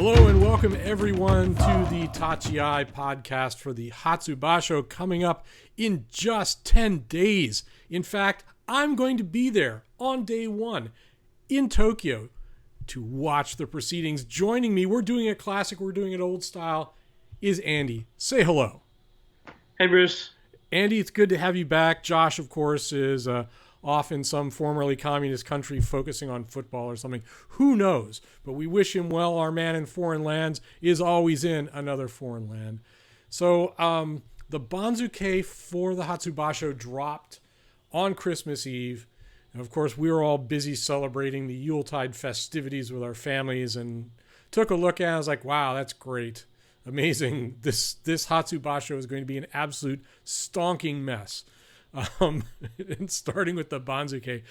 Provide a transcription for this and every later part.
Hello and welcome everyone to the Tachiai podcast for the Hatsu Basho coming up in just 10 days. In fact, I'm going to be there on day one in Tokyo to watch the proceedings. Joining me, we're doing it classic, we're doing it old style, is Andy. Say hello. Hey, Bruce. Andy, it's good to have you back. Josh, of course, is off in some formerly communist country focusing on football or something. Who knows? But we wish him well. Our man in foreign lands is always in another foreign land. So the Banzuke for the Hatsu Basho dropped on Christmas Eve. And of course, we were all busy celebrating the Yuletide festivities with our families and took a look at it. I was like, wow, that's great. Amazing. This Hatsu Basho is going to be an absolute stonking mess. And starting with the Banzuke.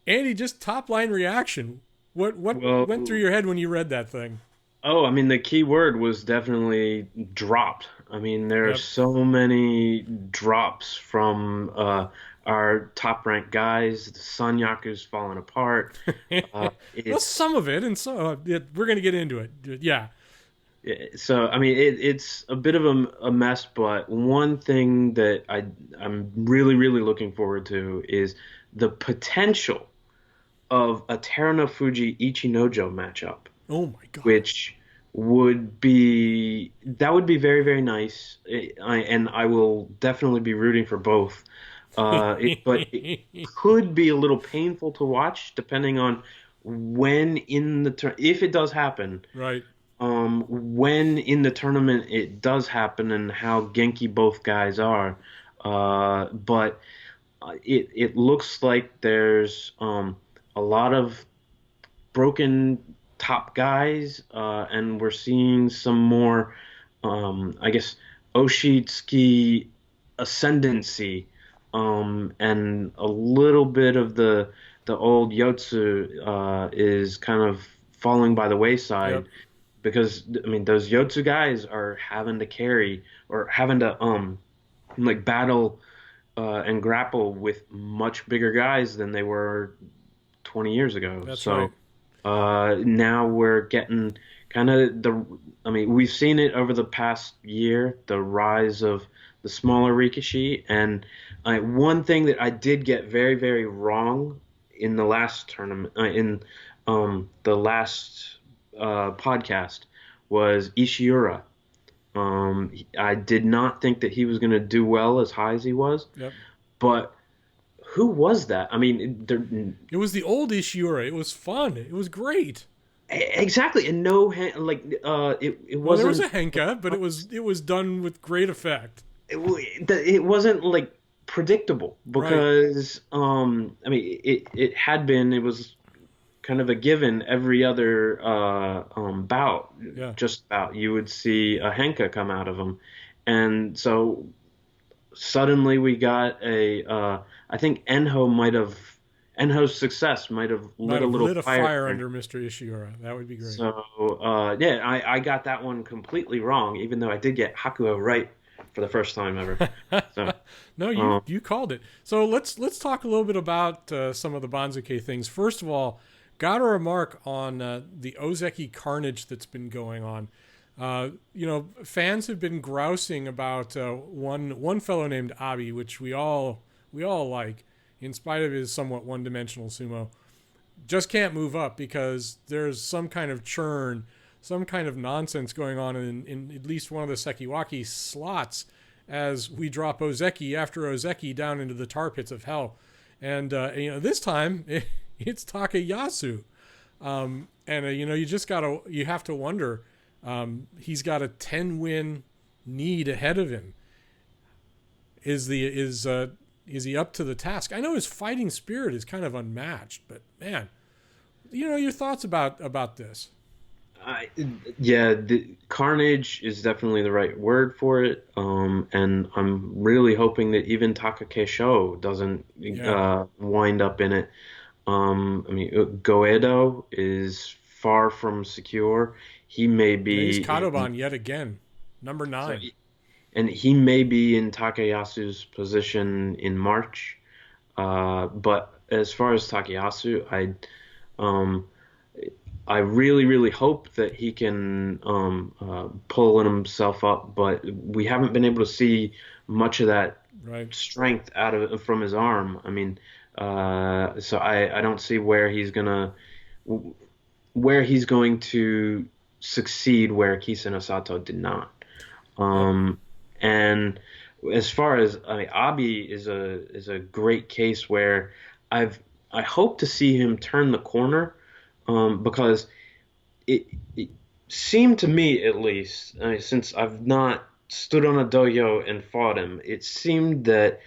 Andy, just top line reaction. What went through your head when you read that thing? Oh, I mean, the key word was definitely dropped. I mean, there are so many drops from our top ranked guys. The Sanyaku's falling apart. Well, some of it, and so we're going to get into it. Yeah. So, I mean, it's a bit of a mess, but one thing that I'm really, really looking forward to is the potential of a Terunofuji Ichinojo matchup. Oh my God. Which would be very, very nice. And I will definitely be rooting for both. But it could be a little painful to watch depending on when in the if it does happen. Right. When in the tournament it does happen and how Genki both guys are. But it looks like there's a lot of broken top guys, and we're seeing some more, I guess, Oshitsuki ascendancy, and a little bit of the old Yotsu is kind of falling by the wayside. Yep. Because, I mean, those Yotsu guys are having to carry or having to like battle and grapple with much bigger guys than they were 20 years ago. That's so right. Now we're getting kind of we've seen it over the past year, the rise of the smaller Rikishi. And one thing that I did get very, very wrong in the last tournament, in the last podcast, was Ishiura. I did not think that he was going to do well as high as he was. Yep. But who was that? I mean, it was the old Ishiura. It was fun. It was great. Exactly, and it wasn't. Well, there was a henka, but it was done with great effect. It wasn't like predictable because right. I mean, it was kind of a given every other bout. Yeah. Just about you would see a henka come out of him, and so suddenly we got I think Enho's success might have lit a fire under Mr. Ishiura. That would be great. So I got that one completely wrong, even though I did get Hakuo right for the first time ever. So, no, you called it. So let's talk a little bit about some of the Banzuke things. First of all, got to remark on the Ozeki carnage that's been going on. Fans have been grousing about one fellow named Abi, which we all like, in spite of his somewhat one-dimensional sumo. Just can't move up because there's some kind of churn, some kind of nonsense going on in at least one of the Sekiwaki slots as we drop Ozeki after Ozeki down into the tar pits of hell. And this time it's Takayasu. You have to wonder, he's got a 10-win need ahead of him. Is he up to the task? I know his fighting spirit is kind of unmatched, but man, your thoughts about this? The carnage is definitely the right word for it. And I'm really hoping that even Takakesho doesn't wind up in it. Goedo is far from secure. He may be. He's Kadoban yet again, number 9. So and he may be in Takayasu's position in March. But as far as Takayasu, I really, really hope that he can pull himself up, but we haven't been able to see much of that Right. strength out of from his arm. I mean, so I don't see where he's going to succeed where Kiseno Sato did not. Yep. And as far as I mean, Abi is a great case where I've I hope to see him turn the corner, because it seemed to me at least, I mean, since I've not stood on a dohyo and fought him, it seemed that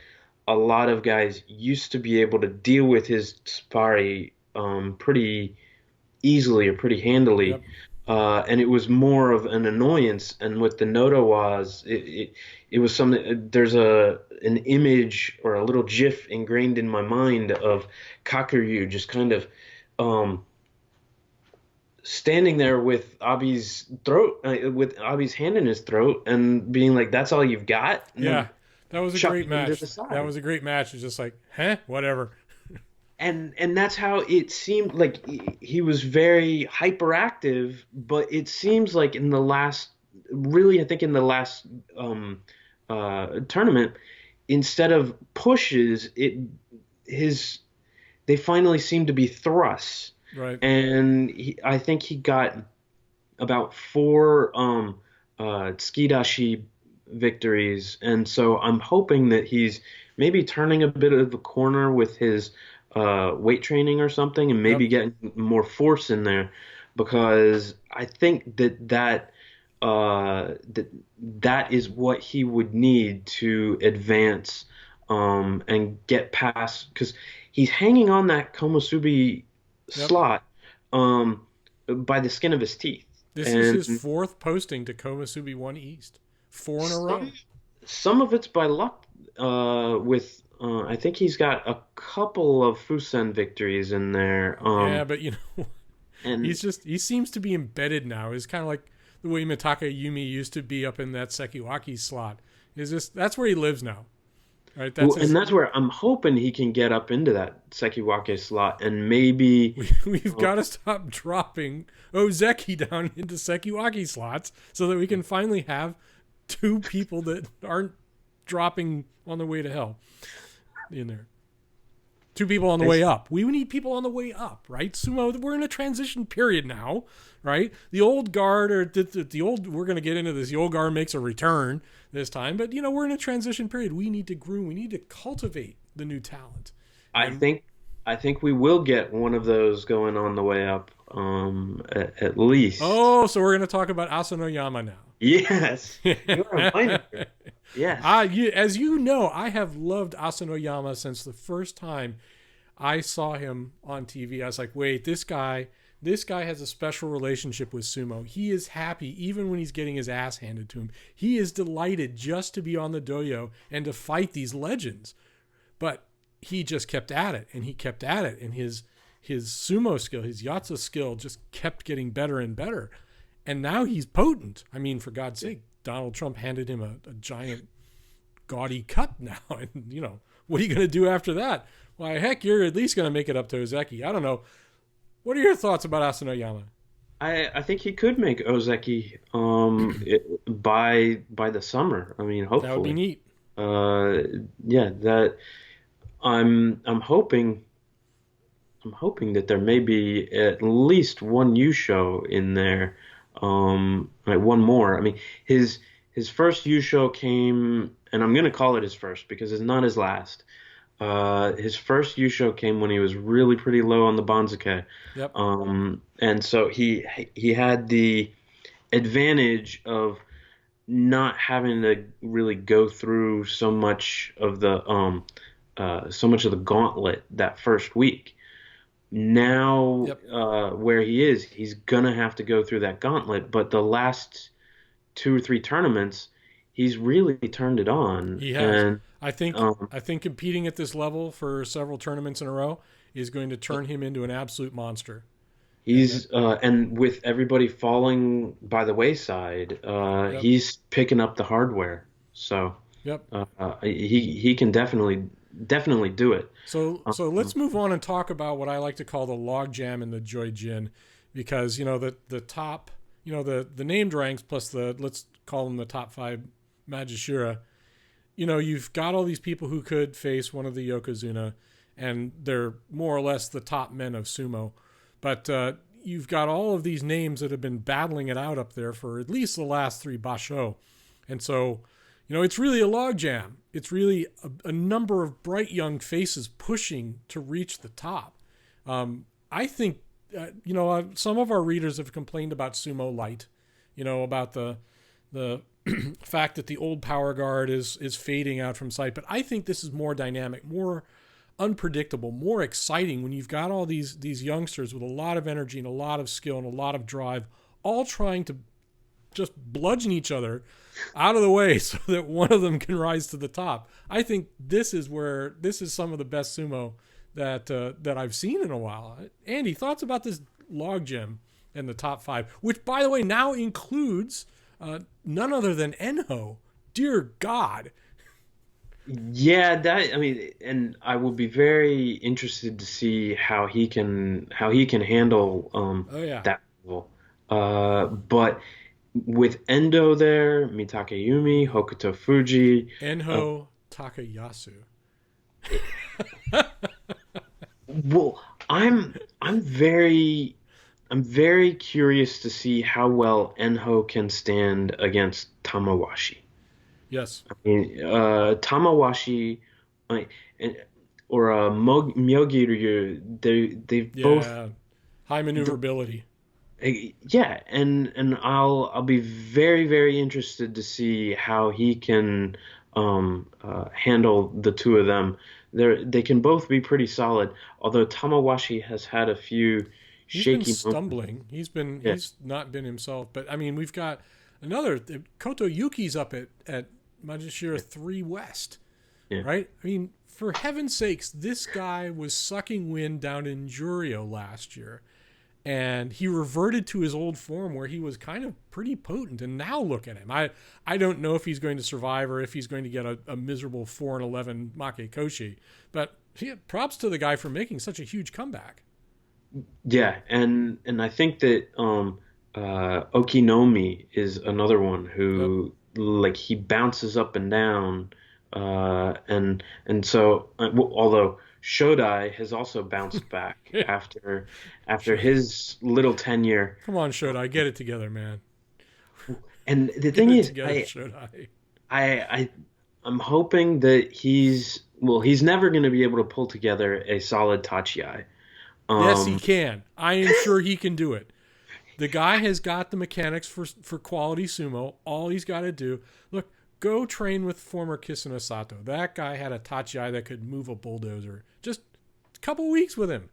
a lot of guys used to be able to deal with his spari pretty easily or pretty handily. Yep. And it was more of an annoyance. And with the Notawas, it was something. There's an image or a little GIF ingrained in my mind of Kakuryu just kind of standing there with Abi's throat, with Abi's hand in his throat, and being like, "That's all you've got." And Yeah. then That was a great chucking him to match. the side. That was a great match. It's just like, huh, whatever. And that's how it seemed like he was very hyperactive, but it seems like in the last, really, I think in the last tournament, instead of pushes, his they finally seemed to be thrusts, Right. and I think he got about four skidashi victories, and so I'm hoping that he's maybe turning a bit of the corner with his weight training or something, and maybe Yep. getting more force in there, because I think that is what he would need to advance and get past, because he's hanging on that Komusubi Yep. slot by the skin of his teeth. This is his And fourth posting to Komusubi 1 East. 4 in a row. some of it's by luck. With I think he's got a couple of Fusen victories in there. Yeah, but And he seems to be embedded now. It's kind of like the way Mitaka Yumi used to be up in that Sekiwaki slot. That's where he lives now. Right? and that's where I'm hoping he can get up into that Sekiwake slot, and maybe We've got to stop dropping Ozeki down into Sekiwaki slots so that we can finally have two people that aren't dropping on the way to hell in there. Two people on the way up. We need people on the way up, right? Sumo, we're in a transition period now, right? The old guard, or the old, we're going to get into this, the old guard makes a return this time, but, we're in a transition period. We need to groom, we need to cultivate the new talent. I think we will get one of those going on the way up, at least. Oh, so we're going to talk about Asano Yama now. Yes, you're reminding me. Yes. As you know, I have loved Asano Yama since the first time I saw him on TV. I was like, wait, this guy has a special relationship with sumo. He is happy even when he's getting his ass handed to him. He is delighted just to be on the dohyo and to fight these legends. But he just kept at it, and he kept at it, and his sumo skill, his yatsu skill just kept getting better and better. And now he's potent. I mean, for God's sake, Donald Trump handed him a giant gaudy cup now. And, what are you going to do after that? Why, heck, you're at least going to make it up to Ozeki. I don't know. What are your thoughts about Asano Yama? I think he could make Ozeki by the summer. I mean, hopefully. That would be neat. Yeah, that I'm hoping that there may be at least one U show in there. Like one more. I mean, his first U show came, and I'm gonna call it his first because it's not his last. His first U show came when he was really pretty low on the Banzuke. Yep. And so he had the advantage of not having to really go through so much of the gauntlet that first week. Now, Yep. Where he is, he's gonna have to go through that gauntlet. But the last 2 or 3 tournaments, he's really turned it on. He has. And I think competing at this level for several tournaments in a row is going to turn him into an absolute monster. he's and with everybody falling by the wayside, Yep. he's picking up the hardware. So Yep. he can definitely do it. So let's move on and talk about what I like to call the logjam in the joi-jin. because the top, the named ranks plus the, let's call them the top 5 Majishira. You've got all these people who could face one of the Yokozuna, and they're more or less the top men of sumo. But you've got all of these names that have been battling it out up there for at least the last 3 basho. And so, it's really a logjam. It's really a number of bright young faces pushing to reach the top. I think, some of our readers have complained about sumo light, about the fact that the old power guard is fading out from sight. But I think this is more dynamic, more unpredictable, more exciting when you've got all these youngsters with a lot of energy and a lot of skill and a lot of drive, all trying to just bludgeon each other out of the way so that one of them can rise to the top. I think this is some of the best sumo that I've seen in a while. Andy, thoughts about this logjam and the top 5, which, by the way, now includes none other than Enho. Dear God. Yeah, and I will be very interested to see how he can handle that level. But with Endo there, Mitakeyumi, Hokuto Fuji, Enho Takayasu. Well, I'm very curious to see how well Enho can stand against Tamawashi. Yes. I mean, Tamawashi, or Myogiryu, they've both high maneuverability. Yeah, and I'll be very, very interested to see how he can handle the two of them. They can both be pretty solid, although Tamawashi has had a few shaky moments. He's been stumbling. He's not been himself. But I mean, we've got another Koto Yuki's up at Majishira 3 West, right? I mean, for heaven's sakes, this guy was sucking wind down in Juryo last year, and he reverted to his old form where he was kind of pretty potent. And now look at him. I don't know if he's going to survive or if he's going to get a miserable 4-11 Make Koshi, but props to the guy for making such a huge comeback. Yeah, and I think that Okinomi is another one who like he bounces up and down, and so although Shodai has also bounced back after his little tenure. Come on, Shodai, get it together, man. And the thing is, I'm hoping that he's never going to be able to pull together a solid Tachiai. Yes, he can. I am sure he can do it. The guy has got the mechanics for quality sumo. All he's got to do, look, go train with former Kisuna Sato. That guy had a Tachiai that could move a bulldozer. Just a couple weeks with him.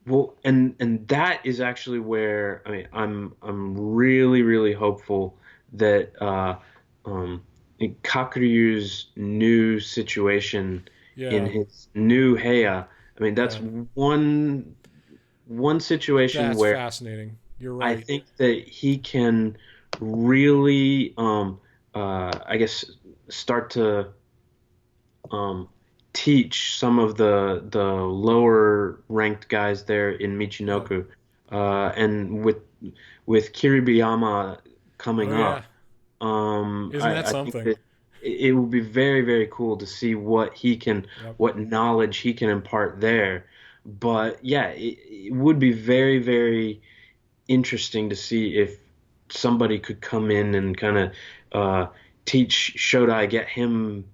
Well, and that is actually where I'm really, really hopeful that Kakuryu's new situation in his new Heya. I mean, that's one situation that's where fascinating. You're right. I think that he can really, I guess, start to teach some of the lower ranked guys there in Michinoku, and with Kiribiyama coming up, isn't that something? I think that it would be very, very cool to see what what knowledge he can impart there. But yeah, it would be very, very interesting to see if somebody could come in and kind of teach Shodai, get him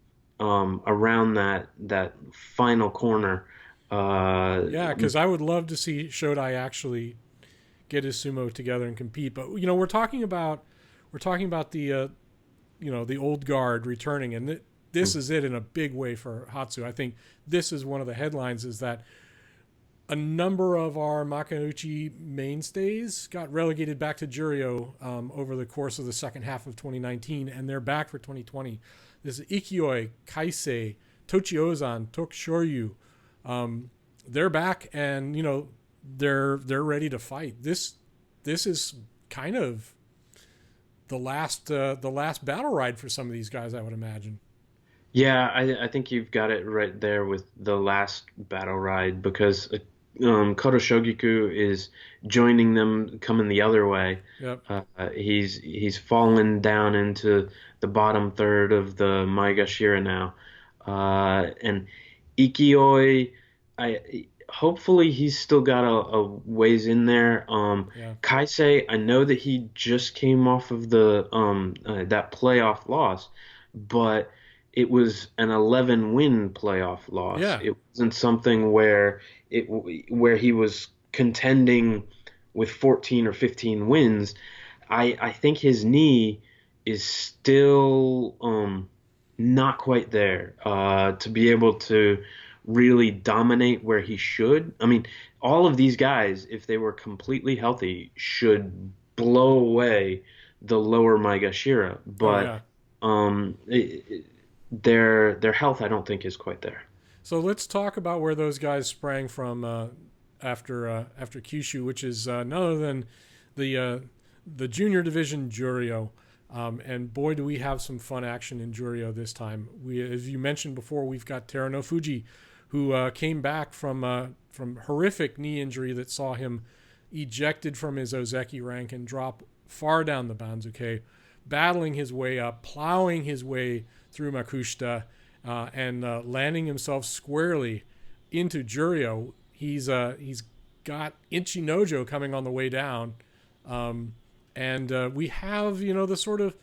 around that final corner. Because I would love to see Shodai actually get his sumo together and compete. But we're talking about the the old guard returning, and this is it in a big way for Hatsu. I think this is one of the headlines, is that a number of our Makuuchi mainstays got relegated back to Juryo over the course of the second half of 2019, and they're back for 2020. This is Ikioi, Kaisei, Tochiozan, Tokushoryu. They're back, and they're ready to fight. This is kind of the last battle ride for some of these guys, I would imagine. Yeah, I think you've got it right there with the last battle ride, because Koto Shogiku is joining them, coming the other way. Yep. He's fallen down into the bottom third of the Maegashira now, and Ikioi, I hopefully he's still got a ways in there. Yeah. Kaisei, I know that he just came off of the that playoff loss, but it was an 11 win playoff loss. Yeah. It wasn't something where he was contending with 14 or 15 wins. I think his knee is still not quite there to be able to really dominate where he should. I mean, all of these guys, if they were completely healthy, should blow away the lower Maegashira, Oh but yeah. their health I don't think is quite there. So let's talk about where those guys sprang from after Kyushu, which is none other than the junior division Juryo. And boy, do we have some fun action in Juryo this time. As you mentioned before, we've got Terano Fuji, who came back from horrific knee injury that saw him ejected from his Ozeki rank and drop far down the Banzuke, battling his way up, plowing his way through Makushita, and landing himself squarely into Juryo. He's got Ichinojo coming on the way down, and we have the sort of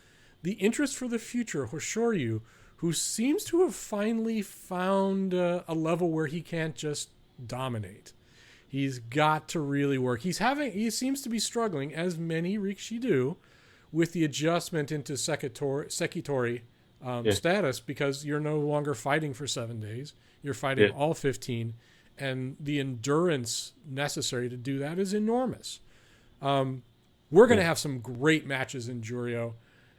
the interest for the future Hoshoryu, who seems to have finally found a level where he can't just dominate. He's got to really work. He seems to be struggling, as many Rikishi do, with the adjustment into Sekitori status, because you're no longer fighting for 7 days. You're fighting all 15, and the endurance necessary to do that is enormous. We're going to have some great matches in Juryo,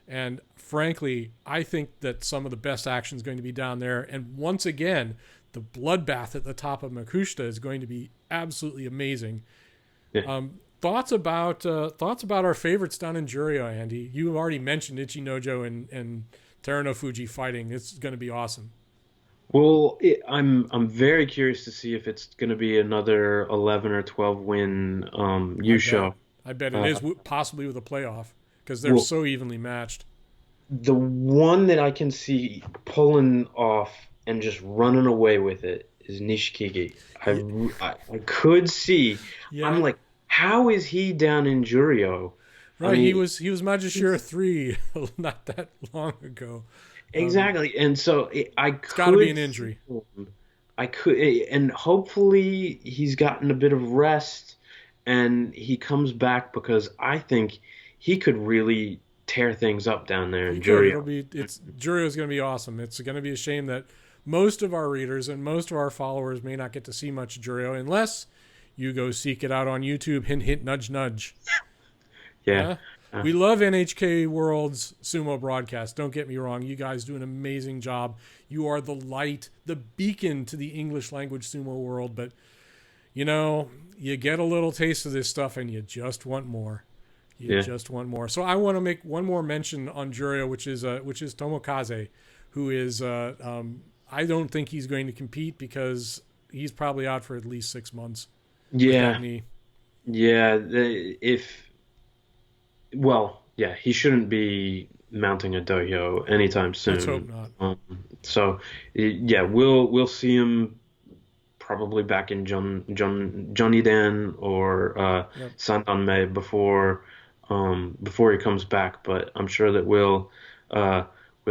and frankly, I think that some of the best action is going to be down there. And once again, the bloodbath at the top of Makushita is going to be absolutely amazing. Yeah. Thoughts about our favorites down in Juryo, Andy? You already mentioned Ichinojo and Terano Fuji fighting. It's going to be awesome. Well, I'm very curious to see if it's going to be another 11 or 12 win Yusho. I bet it is, possibly with a playoff, because they're so evenly matched. The one that I can see pulling off and just running away with it is Nishikigi. I could see. Yeah. I'm like, how is he down in Juryo? Right, I mean, he was Majashira 3 not that long ago. Exactly, and so it's got to be an injury. And hopefully he's gotten a bit of rest and he comes back, because I think he could really tear things up down there in Juryo. Juryo is going to be awesome. It's going to be a shame that most of our readers and most of our followers may not get to see much Juryo unless you go seek it out on YouTube. Hint, hint, nudge, nudge. Yeah. We love NHK World's sumo broadcast. Don't get me wrong. You guys do an amazing job. You are the light, the beacon to the English language sumo world. But, you get a little taste of this stuff and you just want more. You just want more. So I want to make one more mention on Juryo, which is Tomokaze, who is, I don't think he's going to compete because he's probably out for at least 6 months. Yeah. Yeah. He shouldn't be mounting a dohyo anytime soon. Let's hope not. We'll see him probably back in Jonidan or Sandanme before he comes back. But I'm sure that we'll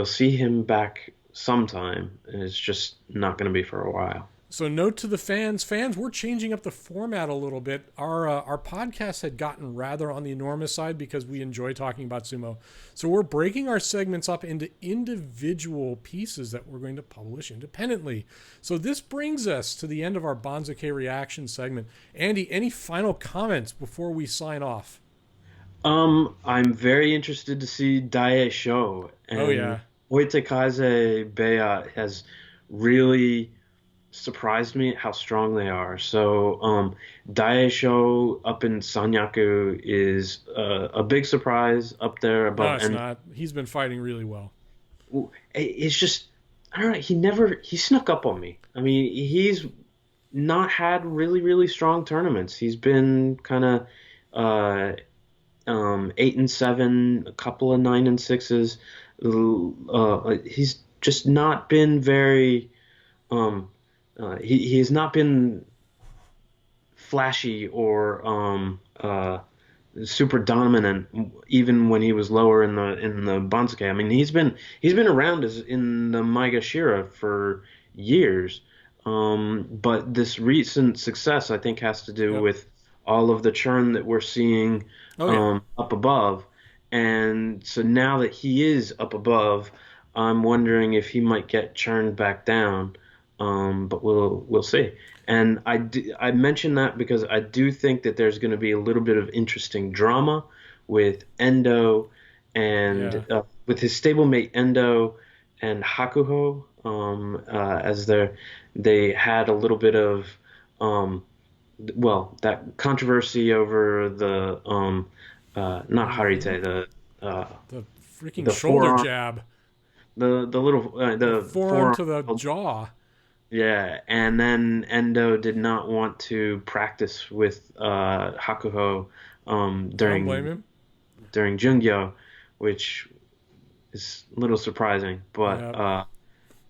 see him back sometime. It's just not going to be for a while. So note to the fans, we're changing up the format a little bit. Our podcast had gotten rather on the enormous side because we enjoy talking about sumo. So we're breaking our segments up into individual pieces that we're going to publish independently. So this brings us to the end of our Banzuke reaction segment. Andy, any final comments before we sign off? I'm very interested to see Daie Sho. And Oitekaze Bea has really surprised me at how strong they are. So Daisho up in Sanyaku is a big surprise up there. No, it's not. He's been fighting really well. It's just, I don't know, he snuck up on me. I mean, he's not had really, really strong tournaments. He's been kind of 8-7, a couple of 9-6s. He's just not been very. He has not been flashy or super dominant, even when he was lower in the Banzuke. I mean, he's been around as in the Maegashira for years, but this recent success, I think, has to do Yep. with all of the churn that we're seeing Oh yeah. up above. And so now that he is up above, I'm wondering if he might get churned back down. But we'll see. And I mention that because I do think that there's going to be a little bit of interesting drama with Endo Yeah. and with his stablemate Endo and Hakuho, as they had a little bit of that controversy over the not Harite, The freaking the shoulder forearm, jab. the little The the forearm forearm. to the jaw. Yeah, and then Endo did not want to practice with Hakuho I don't blame him. during Jungyo, which is a little surprising. But Yeah.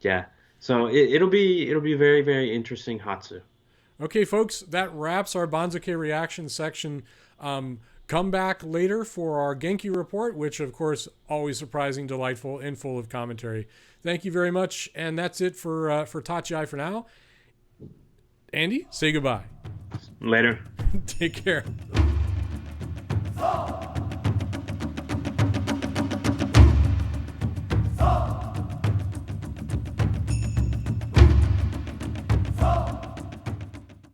yeah, so it'll be very, very interesting, Hatsu. Okay, folks, that wraps our Banzuke reaction section. Come back later for our Genki report, which, of course, always surprising, delightful, and full of commentary. Thank you very much, and that's it for Tachiai for now. Andy, say goodbye. Later. Take care.